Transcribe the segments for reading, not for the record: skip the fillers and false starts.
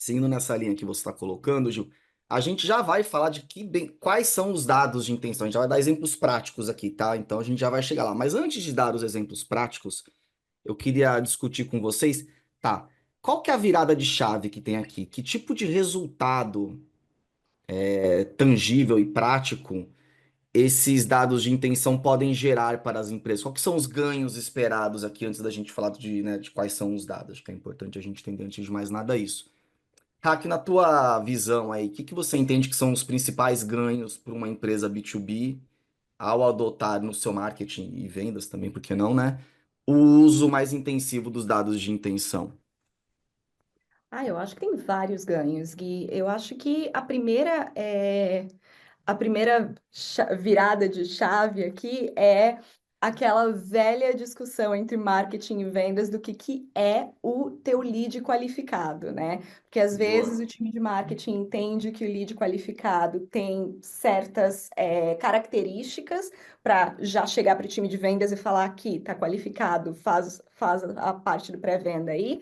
seguindo nessa linha que você está colocando, Gil, a gente já vai falar de quais são os dados de intenção. A gente já vai dar exemplos práticos aqui, tá? Então a gente já vai chegar lá. Mas antes de dar os exemplos práticos, eu queria discutir com vocês, tá? Qual que é a virada de chave que tem aqui? Que tipo de resultado tangível e prático esses dados de intenção podem gerar para as empresas? Quais que são os ganhos esperados aqui antes da gente falar de quais são os dados? Acho que é importante a gente entender antes de mais nada isso. Hack, na tua visão aí, o que que você entende que são os principais ganhos para uma empresa B2B ao adotar no seu marketing e vendas também, por que não, né? O uso mais intensivo dos dados de intenção. Eu acho que tem vários ganhos, Gui. Eu acho que a primeira virada de chave aqui é aquela velha discussão entre marketing e vendas do que é o teu lead qualificado, né? Porque às vezes Boa. o time de marketing entende que o lead qualificado tem certas características para já chegar para o time de vendas e falar aqui, tá qualificado, faz a parte do pré-venda aí.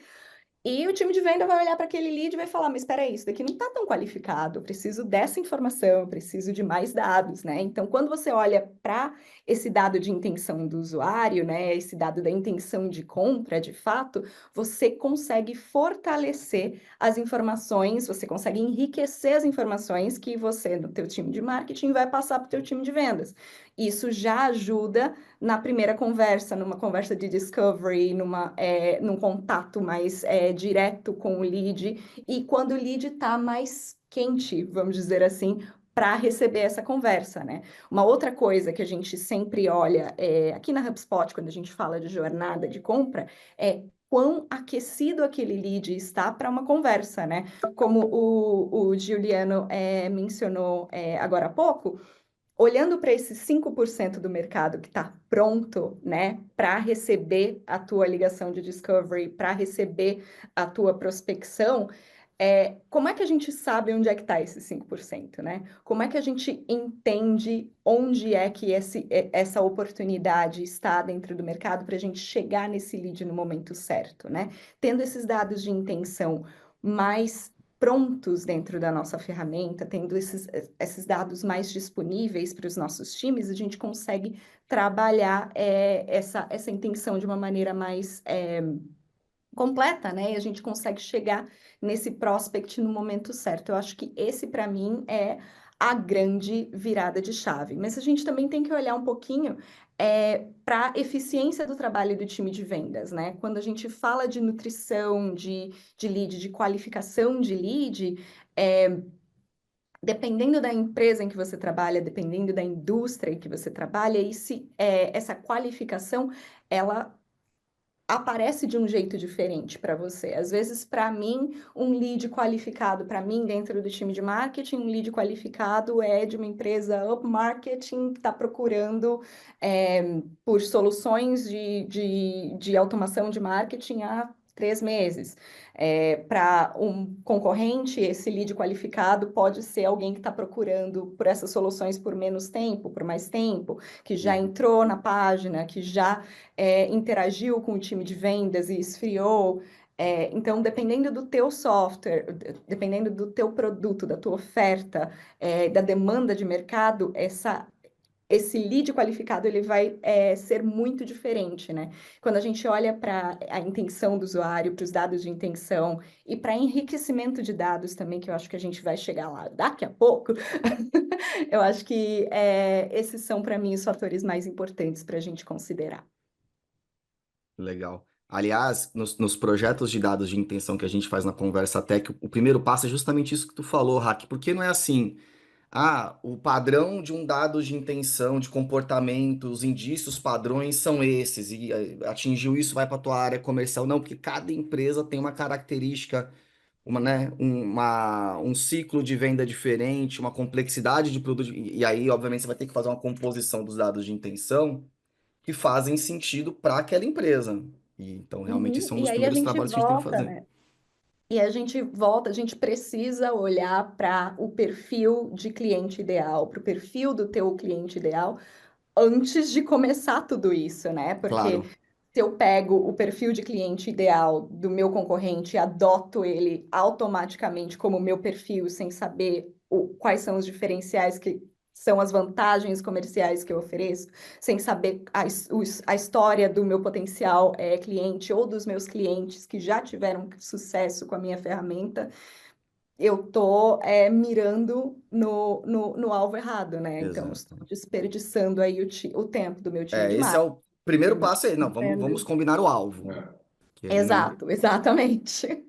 E o time de venda vai olhar para aquele lead e vai falar: mas espera aí, isso daqui não está tão qualificado, eu preciso dessa informação, eu preciso de mais dados, né? Então, quando você olha para esse dado de intenção do usuário, né, esse dado da intenção de compra, de fato, você consegue fortalecer as informações, você consegue enriquecer as informações que você, no teu time de marketing, vai passar para o teu time de vendas. Isso já ajuda na primeira conversa, numa conversa de discovery, num contato mais direto com o lead, e quando o lead está mais quente, vamos dizer assim, para receber essa conversa, né? Uma outra coisa que a gente sempre olha aqui na HubSpot, quando a gente fala de jornada de compra, é quão aquecido aquele lead está para uma conversa, né? Como o Giuliano mencionou agora há pouco, olhando para esses 5% do mercado que está pronto, né, para receber a tua ligação de discovery, para receber a tua prospecção, como é que a gente sabe onde é que está esses 5%, né? Como é que a gente entende onde é que essa oportunidade está dentro do mercado para a gente chegar nesse lead no momento certo, né? Tendo esses dados de intenção mais prontos dentro da nossa ferramenta, tendo esses dados mais disponíveis para os nossos times, a gente consegue trabalhar essa intenção de uma maneira mais completa, né? E a gente consegue chegar nesse prospect no momento certo. Eu acho que esse, para mim, é a grande virada de chave. Mas a gente também tem que olhar um pouquinho para a eficiência do trabalho do time de vendas, né? Quando a gente fala de nutrição, de lead, de qualificação de lead, dependendo da empresa em que você trabalha, dependendo da indústria em que você trabalha, essa qualificação, ela aparece de um jeito diferente para você. Às vezes, para mim, um lead qualificado, para mim, dentro do time de marketing, um lead qualificado é de uma empresa up marketing que está procurando por soluções de automação de marketing há 3 meses. Para um concorrente, esse lead qualificado pode ser alguém que está procurando por essas soluções por menos tempo, por mais tempo, que já Uhum. entrou na página, que já interagiu com o time de vendas e esfriou. Então, dependendo do teu software, dependendo do teu produto, da tua oferta, da demanda de mercado, esse lead qualificado ele vai ser muito diferente, né? Quando a gente olha para a intenção do usuário, para os dados de intenção e para enriquecimento de dados também, que eu acho que a gente vai chegar lá daqui a pouco, eu acho que esses são, para mim, os fatores mais importantes para a gente considerar. Legal. Aliás, nos projetos de dados de intenção que a gente faz na Conversa Tech, o primeiro passo é justamente isso que tu falou, Hack, porque não é assim, o padrão de um dado de intenção, de comportamento, os indícios padrões são esses, e atingiu isso, vai para tua área comercial. Não, porque cada empresa tem uma característica, um ciclo de venda diferente, uma complexidade de produto, e aí, obviamente, você vai ter que fazer uma composição dos dados de intenção que fazem sentido para aquela empresa. E, então, realmente, Uhum. esse é um E dos aí a primeiros gente trabalhos que a gente tem que volta, fazer. né? E a gente volta, a gente precisa olhar para o perfil de cliente ideal, para o perfil do teu cliente ideal, antes de começar tudo isso, né? Porque Claro. se eu pego o perfil de cliente ideal do meu concorrente e adoto ele automaticamente como meu perfil, sem saber quais são os diferenciais que são as vantagens comerciais que eu ofereço, sem saber a história do meu potencial cliente ou dos meus clientes que já tiveram sucesso com a minha ferramenta, eu tô mirando no alvo errado, né? Então, eu estou Exato. desperdiçando aí o tempo do meu time de Esse é marketing, o primeiro do meu passo aí. Não, time de vamos vendas. combinar o alvo. É. Que ele não. Exato, exatamente.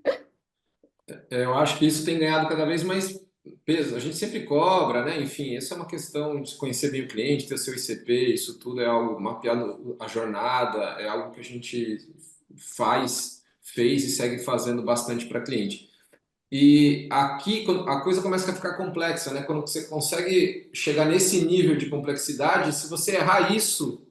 Eu acho que isso tem ganhado cada vez mais peso. A gente sempre cobra, né? Enfim, essa é uma questão de conhecer bem o cliente, ter o seu ICP, isso tudo é algo mapeado a jornada, é algo que a gente fez e segue fazendo bastante para cliente. E aqui a coisa começa a ficar complexa, né? Quando você consegue chegar nesse nível de complexidade, se você errar isso,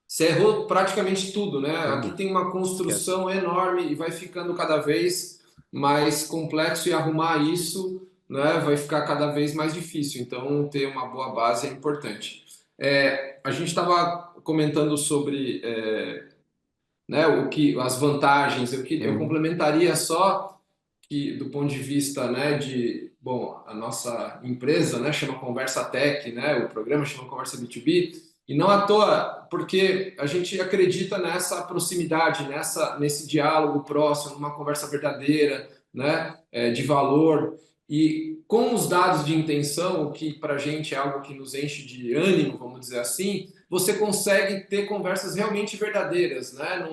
você errou praticamente tudo, né? Aqui Tudo. tem uma Esquece. construção enorme e vai ficando cada vez mais complexo e arrumar isso, né, vai ficar cada vez mais difícil. Então, ter uma boa base é importante. A gente estava comentando sobre né, as vantagens. Eu Uhum. complementaria só que do ponto de vista, né, de, bom, a nossa empresa, né, chama Conversa Tech, né, o programa chama Conversa B2B, e não à toa, porque a gente acredita nessa proximidade, nesse diálogo próximo, numa conversa verdadeira, né, de valor, e com os dados de intenção, o que para a gente é algo que nos enche de ânimo, vamos dizer assim, você consegue ter conversas realmente verdadeiras, né?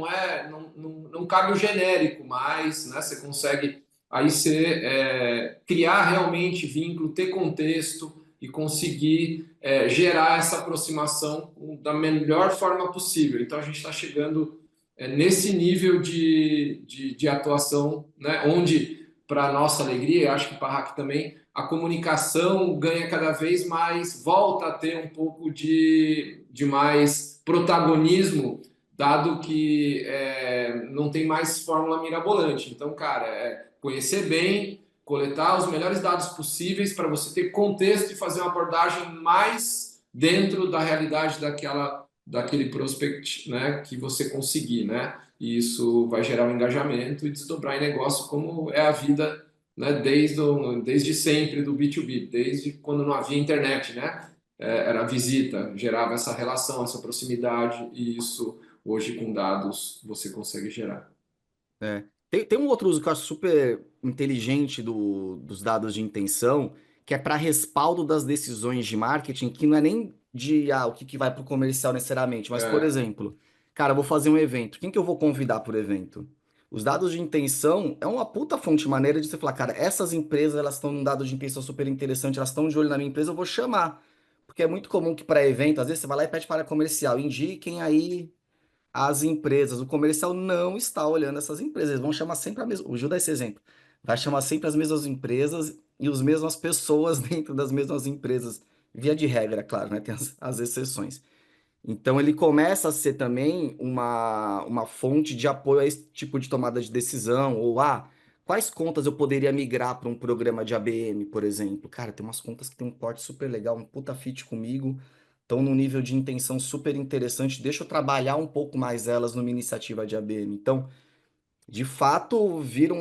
Não cabe o genérico mais, né? Você consegue aí você criar realmente vínculo, ter contexto e conseguir gerar essa aproximação da melhor forma possível. Então a gente está chegando nesse nível de atuação, né, onde, para nossa alegria, acho que para a Hack também, a comunicação ganha cada vez mais, volta a ter um pouco de mais protagonismo, dado que não tem mais fórmula mirabolante. Então, cara, conhecer bem, coletar os melhores dados possíveis para você ter contexto e fazer uma abordagem mais dentro da realidade daquele prospect, né, que você conseguir, né? E isso vai gerar um engajamento e desdobrar em negócio, como é a vida, né, desde sempre do B2B, desde quando não havia internet, né? Era a visita, gerava essa relação, essa proximidade, e isso hoje com dados você consegue gerar. É. Tem um outro uso que eu acho super inteligente dos dados de intenção, que é para respaldo das decisões de marketing, que não é nem de o que vai para o comercial necessariamente, mas, por É, exemplo, cara, eu vou fazer um evento. Quem que eu vou convidar para o evento? Os dados de intenção é uma puta fonte maneira de você falar, cara, essas empresas elas estão num dado de intenção super interessante, elas estão de olho na minha empresa, eu vou chamar. Porque é muito comum que para evento, às vezes você vai lá e pede para comercial, indiquem aí as empresas. O comercial não está olhando essas empresas. Eles vão chamar sempre a mesma. O Gil dá esse exemplo. Vai chamar sempre as mesmas empresas e as mesmas pessoas dentro das mesmas empresas. Via de regra, claro, né? Tem as exceções. Então ele começa a ser também uma fonte de apoio a esse tipo de tomada de decisão. Ou quais contas eu poderia migrar para um programa de ABM, por exemplo? Cara, tem umas contas que tem um porte super legal, um puta fit comigo, estão num nível de intenção super interessante. Deixa eu trabalhar um pouco mais elas numa iniciativa de ABM. Então, de fato, vira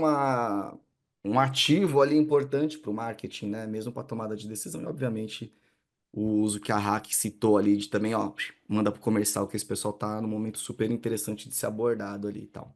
um ativo ali importante para o marketing, né? Mesmo para tomada de decisão. E, obviamente, o uso que a Hack citou ali de também, ó, manda pro comercial que esse pessoal tá num momento super interessante de ser abordado ali e tal.